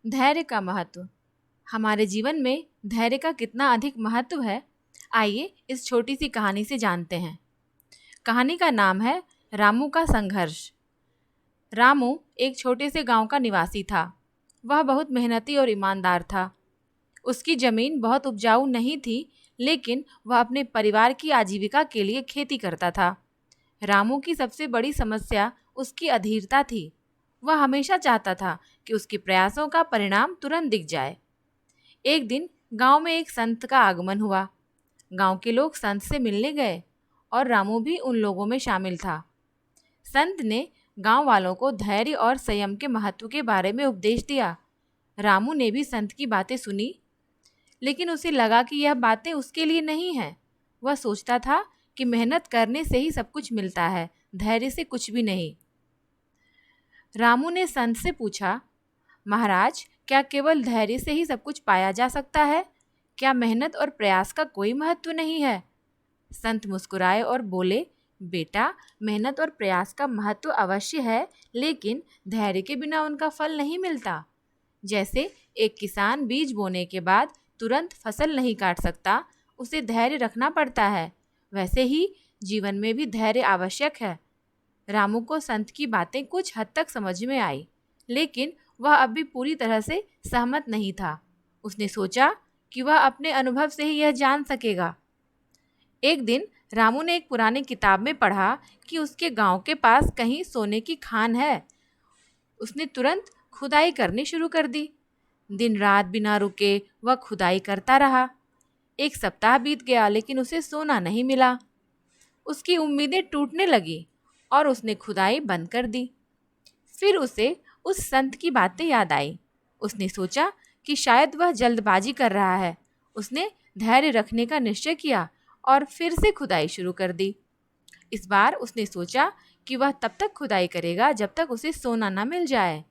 धैर्य का महत्व। हमारे जीवन में धैर्य का कितना अधिक महत्व है, आइए इस छोटी सी कहानी से जानते हैं। कहानी का नाम है रामू का संघर्ष। रामू एक छोटे से गांव का निवासी था। वह बहुत मेहनती और ईमानदार था। उसकी ज़मीन बहुत उपजाऊ नहीं थी, लेकिन वह अपने परिवार की आजीविका के लिए खेती करता था। रामू की सबसे बड़ी समस्या उसकी अधीरता थी। वह हमेशा चाहता था कि उसके प्रयासों का परिणाम तुरंत दिख जाए। एक दिन गांव में एक संत का आगमन हुआ। गांव के लोग संत से मिलने गए और रामू भी उन लोगों में शामिल था। संत ने गांव वालों को धैर्य और संयम के महत्व के बारे में उपदेश दिया। रामू ने भी संत की बातें सुनी, लेकिन उसे लगा कि यह बातें उसके लिए नहीं हैं। वह सोचता था कि मेहनत करने से ही सब कुछ मिलता है, धैर्य से कुछ भी नहीं। रामू ने संत से पूछा, महाराज, क्या केवल धैर्य से ही सब कुछ पाया जा सकता है? क्या मेहनत और प्रयास का कोई महत्व नहीं है? संत मुस्कुराए और बोले, बेटा, मेहनत और प्रयास का महत्व अवश्य है, लेकिन धैर्य के बिना उनका फल नहीं मिलता। जैसे एक किसान बीज बोने के बाद तुरंत फसल नहीं काट सकता, उसे धैर्य रखना पड़ता है, वैसे ही जीवन में भी धैर्य आवश्यक है। रामू को संत की बातें कुछ हद तक समझ में आई, लेकिन वह अब भी पूरी तरह से सहमत नहीं था। उसने सोचा कि वह अपने अनुभव से ही यह जान सकेगा। एक दिन रामू ने एक पुरानी किताब में पढ़ा कि उसके गांव के पास कहीं सोने की खान है। उसने तुरंत खुदाई करनी शुरू कर दी। दिन रात बिना रुके वह खुदाई करता रहा। एक सप्ताह बीत गया, लेकिन उसे सोना नहीं मिला। उसकी उम्मीदें टूटने लगी और उसने खुदाई बंद कर दी। फिर उसे उस संत की बातें याद आई। उसने सोचा कि शायद वह जल्दबाजी कर रहा है। उसने धैर्य रखने का निश्चय किया और फिर से खुदाई शुरू कर दी। इस बार उसने सोचा कि वह तब तक खुदाई करेगा जब तक उसे सोना न मिल जाए।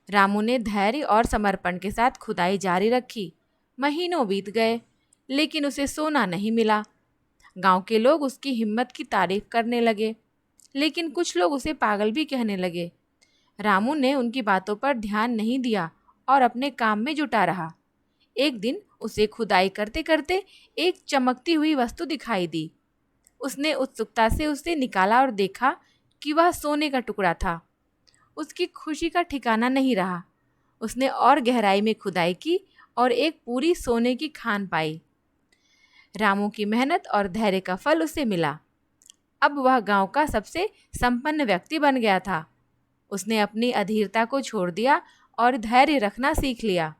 रामू ने धैर्य और समर्पण के साथ खुदाई जारी रखी। महीनों बीत गए, लेकिन उसे सोना नहीं मिला। गांव के लोग उसकी हिम्मत की तारीफ करने लगे, लेकिन कुछ लोग उसे पागल भी कहने लगे। रामू ने उनकी बातों पर ध्यान नहीं दिया और अपने काम में जुटा रहा। एक दिन उसे खुदाई करते करते एक चमकती हुई वस्तु दिखाई दी। उसने उत्सुकता से उसे निकाला और देखा कि वह सोने का टुकड़ा था। उसकी खुशी का ठिकाना नहीं रहा। उसने और गहराई में खुदाई की और एक पूरी सोने की खान पाई। रामू की मेहनत और धैर्य का फल उसे मिला। अब वह गांव का सबसे संपन्न व्यक्ति बन गया था। उसने अपनी अधीरता को छोड़ दिया और धैर्य रखना सीख लिया।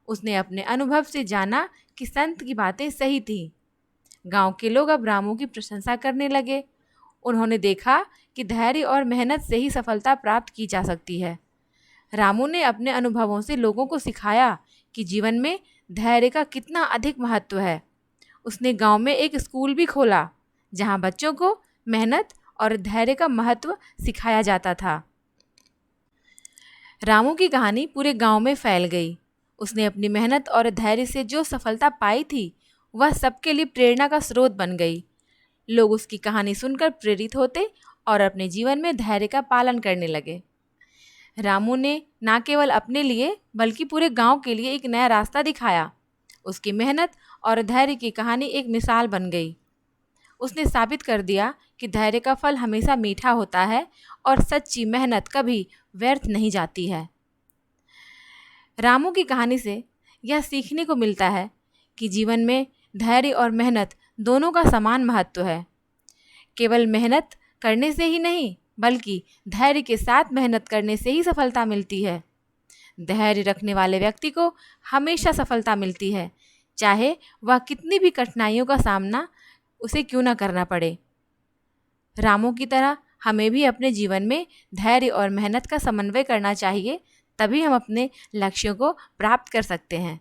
उसने अपने अनुभव से जाना कि संत की बातें सही थीं। गांव के लोग अब रामू की प्रशंसा करने लगे। उन्होंने देखा कि धैर्य और मेहनत से ही सफलता प्राप्त की जा सकती है। रामू ने अपने अनुभवों से लोगों को सिखाया कि जीवन में धैर्य का कितना अधिक महत्व है। उसने गांव में एक स्कूल भी खोला, जहां बच्चों को मेहनत और धैर्य का महत्व सिखाया जाता था। रामू की कहानी पूरे गांव में फैल गई। उसने अपनी मेहनत और धैर्य से जो सफलता पाई थी, वह सबके लिए प्रेरणा का स्रोत बन गई। लोग उसकी कहानी सुनकर प्रेरित होते और अपने जीवन में धैर्य का पालन करने लगे। रामू ने न केवल अपने लिए बल्कि पूरे गांव के लिए एक नया रास्ता दिखाया। उसकी मेहनत और धैर्य की कहानी एक मिसाल बन गई। उसने साबित कर दिया कि धैर्य का फल हमेशा मीठा होता है और सच्ची मेहनत कभी व्यर्थ नहीं जाती है। रामू की कहानी से यह सीखने को मिलता है कि जीवन में धैर्य और मेहनत दोनों का समान महत्व है। केवल मेहनत करने से ही नहीं, बल्कि धैर्य के साथ मेहनत करने से ही सफलता मिलती है। धैर्य रखने वाले व्यक्ति को हमेशा सफलता मिलती है, चाहे वह कितनी भी कठिनाइयों का सामना उसे क्यों न करना पड़े। रामू की तरह हमें भी अपने जीवन में धैर्य और मेहनत का समन्वय करना चाहिए, तभी हम अपने लक्ष्यों को प्राप्त कर सकते हैं।